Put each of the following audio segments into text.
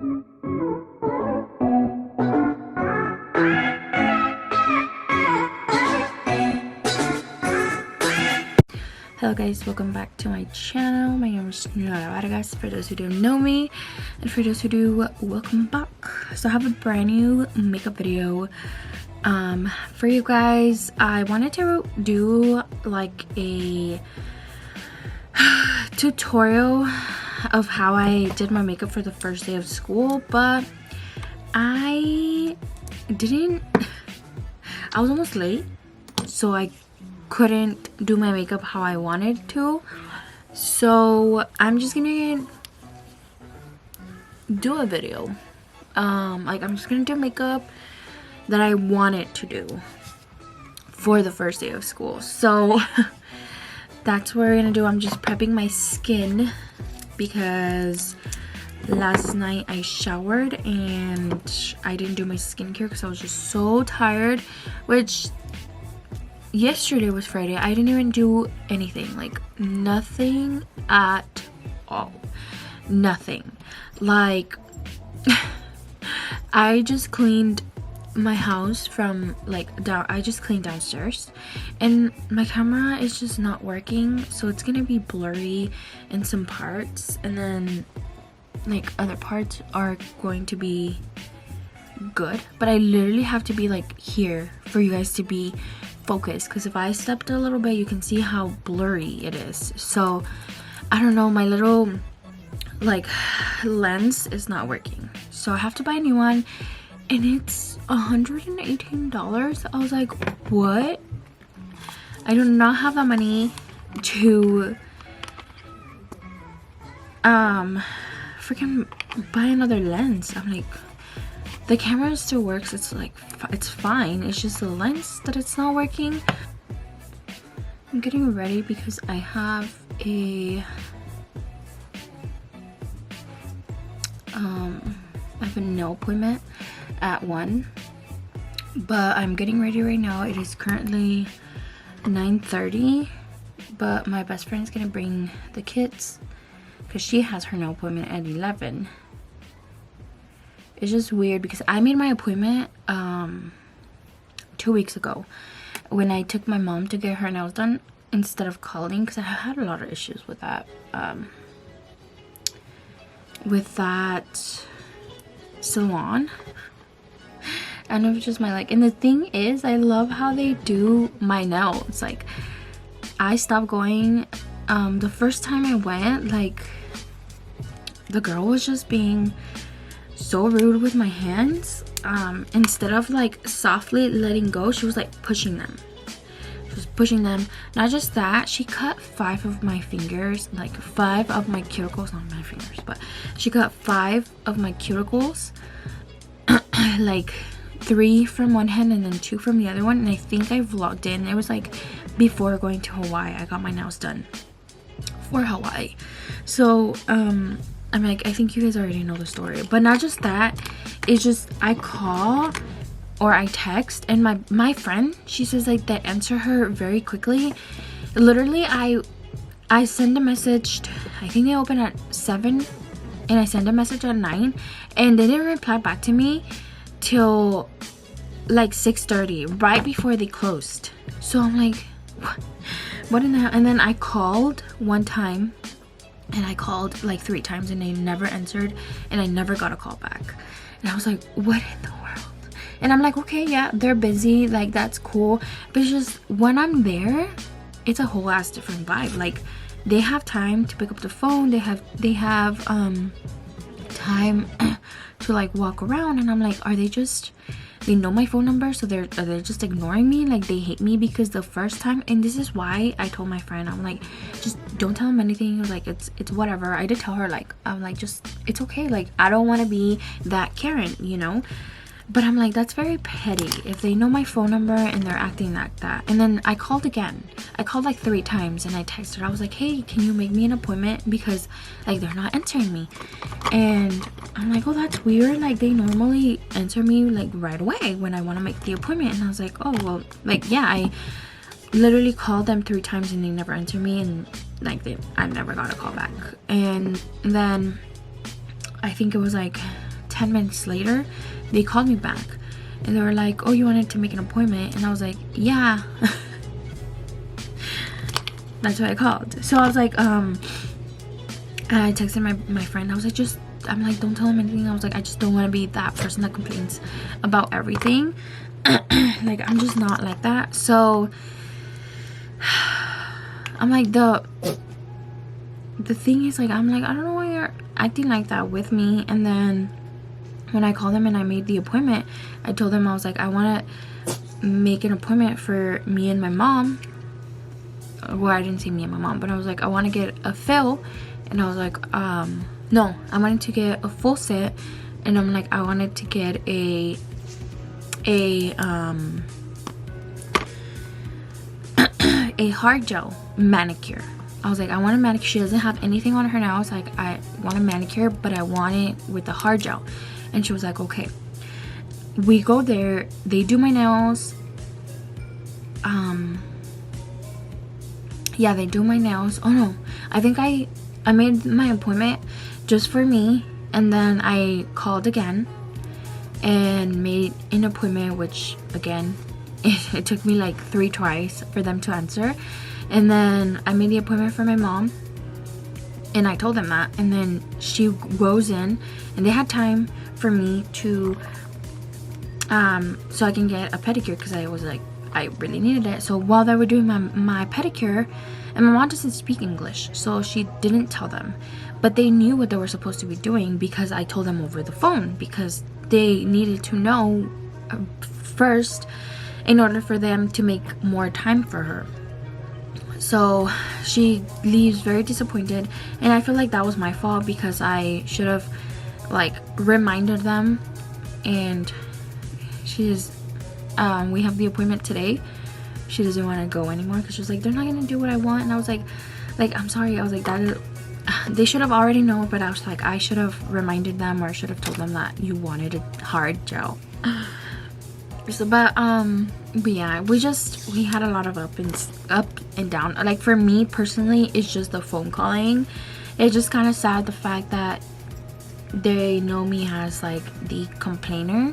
Hello guys, welcome back to my channel. My name is Nora Vargas, for those who don't know me, and for those who do, welcome back. So I have a brand new makeup video for you guys. I wanted to do like a tutorial of how I did my makeup for the first day of school, but I was almost late, so I couldn't do my makeup how I wanted to. So I'm just gonna do a video. Like I'm just gonna do makeup that I wanted to do for the first day of school. So that's what we're gonna do. I'm just prepping my skin because last night I showered and I didn't do my skincare because I was just so tired, which yesterday was Friday. I didn't even do anything, like nothing at all. Nothing. Like I just cleaned my house from like down. I just cleaned downstairs and my camera is just not working, so it's gonna be blurry in some parts, and then like other parts are going to be good, but I literally have to be like here for you guys to be focused, because if I stepped a little bit you can see how blurry it is. So I don't know, my little like lens is not working, so I have to buy a new one, and it's $118. I was like, what? I do not have the money to freaking buy another lens. I'm like, the camera still works, it's like it's fine, it's just the lens that it's not working. I'm getting ready because I have a nail appointment at 1, but I'm getting ready right now. It is currently 9:30, but my best friend is gonna bring the kids because she has her nail appointment at 11. It's just weird because I made my appointment 2 weeks ago when I took my mom to get her nails done instead of calling, because I had a lot of issues with that salon, and it was just my like. And the thing is, I love how they do my nails. Like I stopped going the first time I went, like the girl was just being so rude with my hands. Instead of like softly letting go, she was like pushing them. She was pushing them. Not just that, she cut 5 of my fingers, like 5 of my cuticles, not my fingers, but she cut 5 of my cuticles, like 3 from one hand and then 2 from the other one. And I think I vlogged in. It was like before going to Hawaii. I got my nails done for Hawaii. So I'm like, I think you guys already know the story. But not just that, it's just I call or I text, and my friend, she says like they answer her very quickly. Literally, I send a message I think they open at 7, and I send a message at 9, and they didn't reply back to me till like 6:30, right before they closed. So I'm like, what in the hell? And then I called one time, and I called like 3 times, and they never answered, and I never got a call back. And I was like, what in the world? And I'm like, okay, yeah, they're busy, like that's cool, but it's just when I'm there, it's a whole ass different vibe. Like they have time to pick up the phone, they have time to like walk around, and I'm like, are they just, they know my phone number, so they're just ignoring me? Like they hate me because the first time, and this is why I told my friend, I'm like, just don't tell them anything, like it's whatever. I did tell her, like, I'm like, just, it's okay, like I don't want to be that Karen, you know. But I'm like, that's very petty if they know my phone number and they're acting like that. And then I called again. I called like 3 times, and I texted. I was like, hey, can you make me an appointment, because like they're not answering me. And I'm like, oh, that's weird, like they normally answer me like right away when I want to make the appointment. And I was like, oh well, like yeah, I literally called them 3 times and they never answered me, and like I never got a call back. And then I think it was like 10 minutes later, they called me back and they were like, oh, you wanted to make an appointment? And I was like, yeah. That's why I called. So I was like, and I texted my friend. I was like, I'm like, don't tell him anything. I was like, I just don't want to be that person that complains about everything. Like, I'm just not like that. So I'm like, the thing is, like, I'm like, I don't know why you're acting like that with me. And then when I called them and I made the appointment, I told them, I was like, I want to make an appointment for me and my mom. Well, I didn't say me and my mom, but I was like, I want to get a fill. And I was like, no, I wanted to get a full set. And I'm like, I wanted to get a hard gel manicure. I was like, I want a manicure. She doesn't have anything on her nails. Like, I want a manicure, but I want it with the hard gel. And she was like, okay. We go there. They do my nails. Yeah, they do my nails. Oh no, I think I made my appointment just for me, and then I called again and made an appointment, which again, it took me like 3 tries for them to answer. And then I made the appointment for my mom, and I told them that. And then she goes in, and they had time for me to so I can get a pedicure, because I was like, I really needed it. So while they were doing my pedicure, and my mom doesn't speak English, so she didn't tell them, but they knew what they were supposed to be doing because I told them over the phone, because they needed to know first in order for them to make more time for her. So she leaves very disappointed, and I feel like that was my fault, because I should have like reminded them. And she's we have the appointment today. She doesn't want to go anymore because she was like, they're not gonna do what I want. And I was like I'm sorry. I was like, that is, they should have already known. But I was like, I should have reminded them, or I should have told them that you wanted a hard gel. So but yeah, we had a lot of up and down. Like, for me personally, it's just the phone calling. It's just kind of sad, the fact that they know me as like the complainer,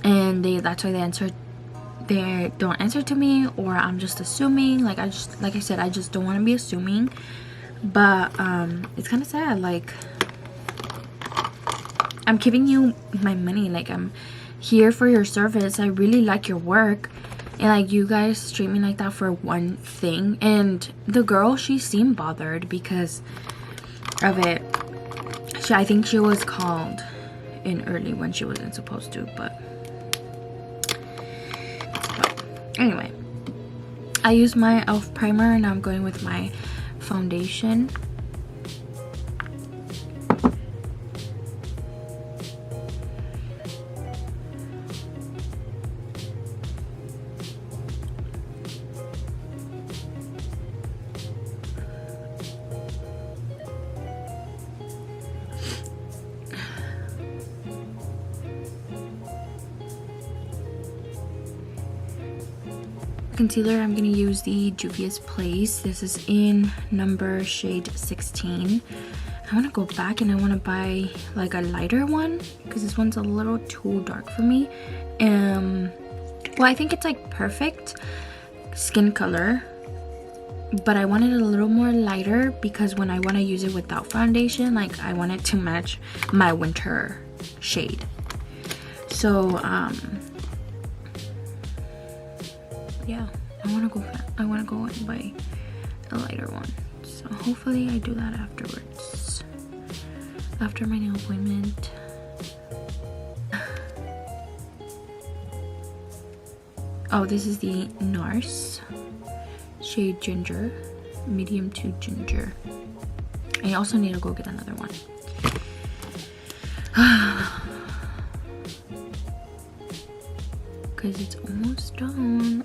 and that's why they don't answer to me, or I'm just assuming. Like I said, I just don't want to be assuming. But it's kind of sad. Like, I'm giving you my money, like I'm here for your service. I really like your work, and like, you guys treat me like that for one thing. And the girl, she seemed bothered because of it. I think she was called in early when she wasn't supposed to. But anyway, I used my e.l.f. primer, and I'm going with my foundation. Concealer, I'm gonna use the Juvia's Place. This is in number shade 16. I want to go back and I want to buy like a lighter one, because this one's a little too dark for me. Well, I think it's like perfect skin color, but I want it a little more lighter, because when I want to use it without foundation, like, I want it to match my winter shade. So yeah, I want to go and buy a lighter one. So hopefully I do that afterwards, after my nail appointment. Oh, this is the NARS shade Ginger, medium to ginger. I also need to go get another one. Because it's almost done.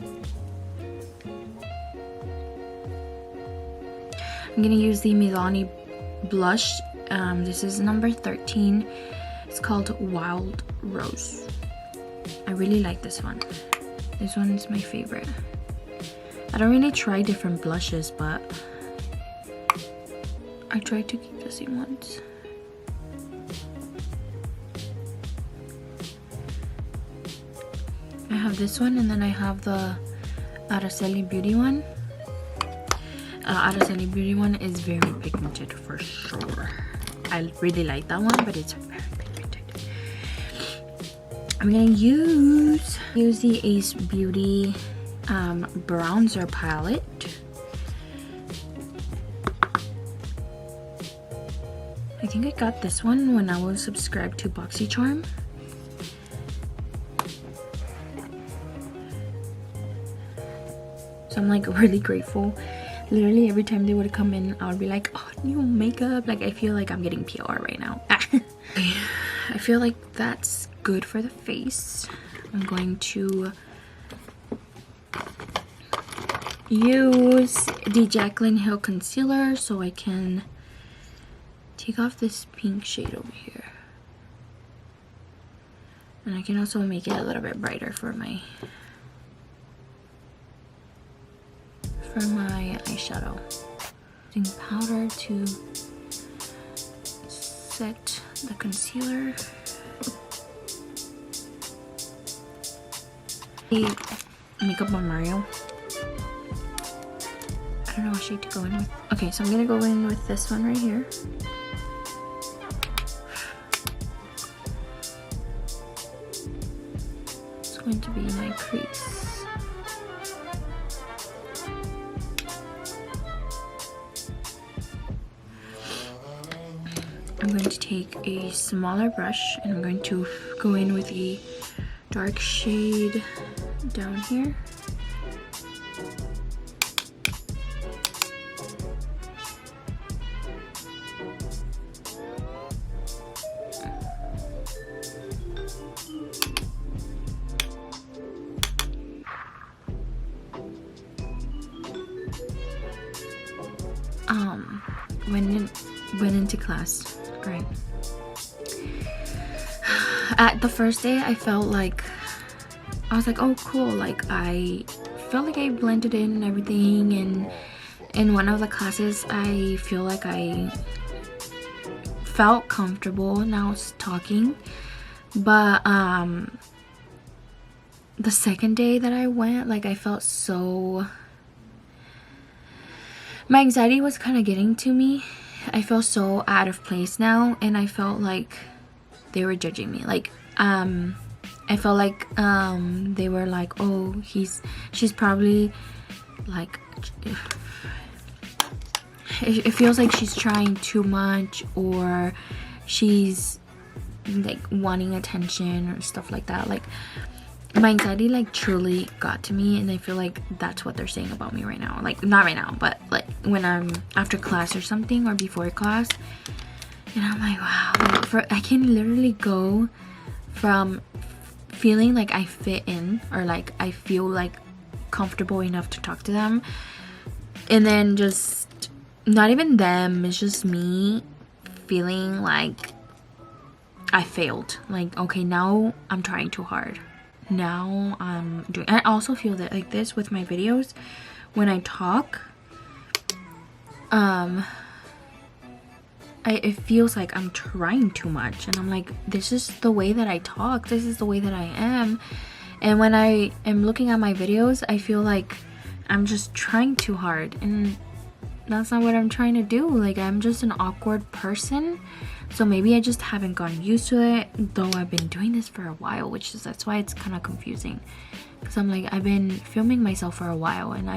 I'm gonna use the Milani blush. This is number 13. It's called Wild Rose. I really like this one. This one is my favorite. I don't really try different blushes, but I try to keep the same ones. I have this one, and then I have the Araceli Beauty one. Araceli Beauty one is very pigmented for sure. I really like that one, but it's very pigmented. I'm gonna use the Ace Beauty bronzer palette. I think I got this one when I was subscribed to BoxyCharm. So I'm like really grateful. Literally every time they would come in, I would be like, oh, new makeup. Like I feel like I'm getting PR right now. I feel like that's good for the face. I'm going to use the Jaclyn Hill concealer so I can take off this pink shade over here. And I can also make it a little bit brighter for my eyeshadow. Using powder to set the concealer. The makeup on Mario. I don't know what shade to go in with. Okay, so I'm gonna go in with this one right here. It's going to be my crease. I'm going to take a smaller brush and I'm going to go in with a dark shade down here. Went into class, right? At the first day, I felt like I was like, oh cool, like I felt like I blended in and everything, and in one of the classes I feel like I felt comfortable now talking, but the second day that I went, like I felt so, my anxiety was kind of getting to me. I felt so out of place now, and I felt like they were judging me. Like I felt like they were like, oh, she's probably like, it feels like she's trying too much, or she's like wanting attention or stuff like that. Like my anxiety like truly got to me, and I feel like that's what they're saying about me right now. Like not right now, but like when I'm after class or something, or before class, and I'm like, wow, I can literally go from feeling like I fit in, or like I feel like comfortable enough to talk to them, and then just not even them, it's just me feeling like I failed. Like, okay, now I'm trying too hard. Now I'm doing, I also feel that like this with my videos when I talk, it feels like I'm trying too much, and I'm like, this is the way that I talk, this is the way that I am. And when I am looking at my videos, I feel like I'm just trying too hard, and that's not what I'm trying to do. Like I'm just an awkward person, so maybe I just haven't gotten used to it, though I've been doing this for a while, that's why it's kind of confusing, because I'm like, I've been filming myself for a while, and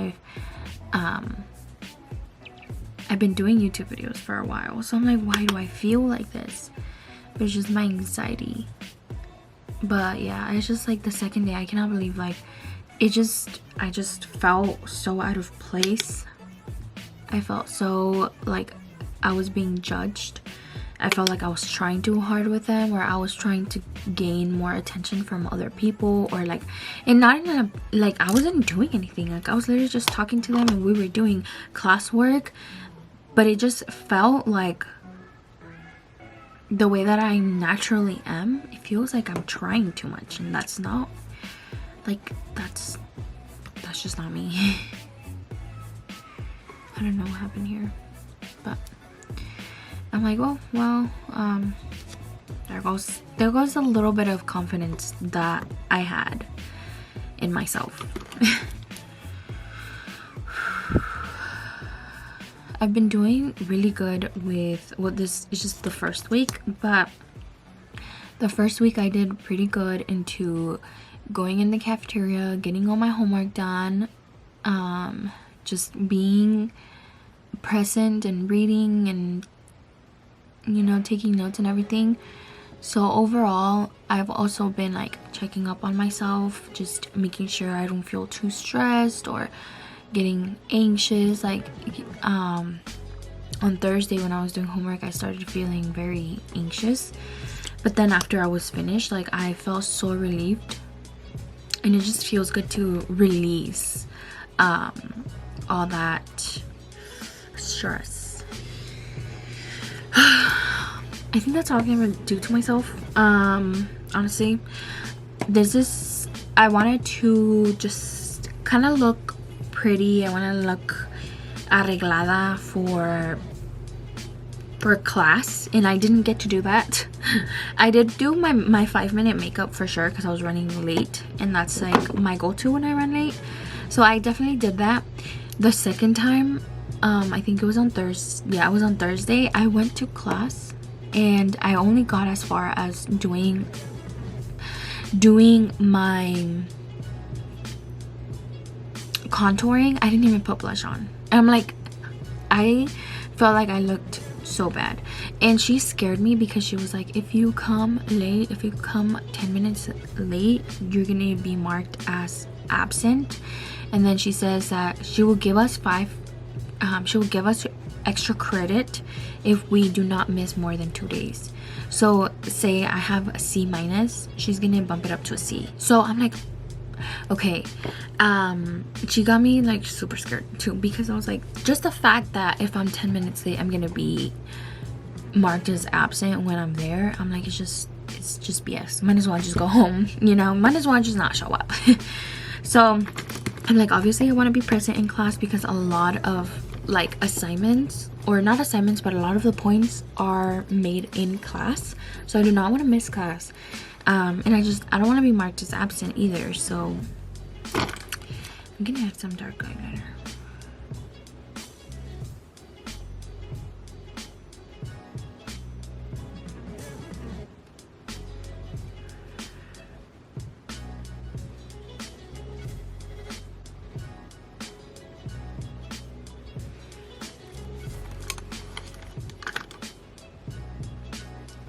I've been doing YouTube videos for a while, so I'm like, why do I feel like this? But it's just my anxiety. But yeah, it's just like the second day, I cannot believe, like I just felt so out of place. I felt so like I was being judged. I felt like I was trying too hard with them, or I was trying to gain more attention from other people, or like, and not in a, like I wasn't doing anything. Like I was literally just talking to them, and we were doing classwork, but it just felt like the way that I naturally am, it feels like I'm trying too much, and that's not, like, that's just not me. I don't know what happened here, but I'm like, oh well, there goes a little bit of confidence that I had, in myself. I've been doing really good with, well, this is just the first week, but the first week I did pretty good into going in the cafeteria, getting all my homework done, just being present and reading and, you know, taking notes and everything. So overall, I've also been like checking up on myself, just making sure I don't feel too stressed or getting anxious. Like on Thursday when I was doing homework, I started feeling very anxious, but then after I was finished, like I felt so relieved, and it just feels good to release all that stress. I think that's all I'm gonna do to myself. Honestly, I wanted to just kind of look pretty. I want to look arreglada for class, and I didn't get to do that. I did do my 5-minute makeup for sure because I was running late, and that's like my go-to when I run late. So I definitely did that. The second time, I think it was on Thursday. Yeah, it was on Thursday. I went to class and I only got as far as doing my contouring. I didn't even put blush on. And I'm like, I felt like I looked so bad, and she scared me because she was like, if you come 10 minutes late, you're gonna be marked as absent. And then she says that she will give us extra credit if we do not miss more than 2 days. So say I have a C minus, she's gonna bump it up to a C. So I'm like, okay. She got me like super scared too, because I was like, just the fact that if I'm 10 minutes late, I'm gonna be marked as absent when I'm there, I'm like, it's just BS. Might as well just go home, you know, might as well just not show up. So I'm like, obviously I want to be present in class because a lot of like assignments, or not assignments, but a lot of the points are made in class, so I do not want to miss class. And I don't want to be marked as absent either, so I'm gonna add some dark eyeliner.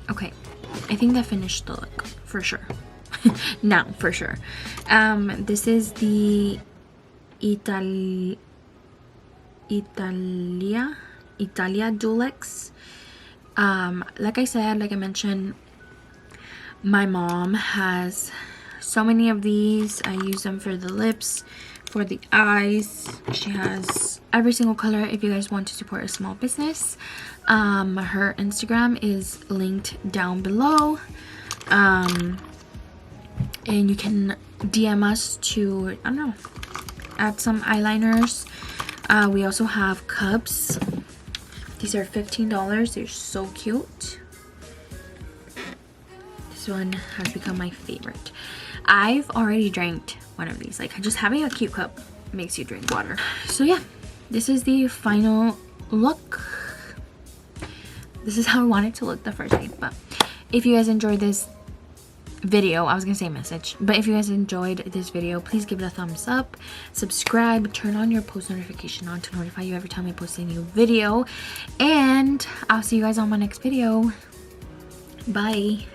Okay, I think that finished the look for sure. Now for sure. This is the Italia Dulux. Like I mentioned, my mom has so many of these. I use them for the lips, for the eyes. She has every single color if you guys want to support a small business. Her Instagram is linked down below, and you can DM us to, I don't know, add some eyeliners. We also have cups. These are $15. They're so cute. This one has become my favorite. I've already drank one of these. Like, just having a cute cup makes you drink water. So yeah, this is the final look. This is how I want it to look the first day. But if you guys enjoyed this video, I was gonna say message, but if you guys enjoyed this video, please give it a thumbs up, subscribe, turn on your post notification on to notify you every time I post a new video, and I'll see you guys on my next video. Bye.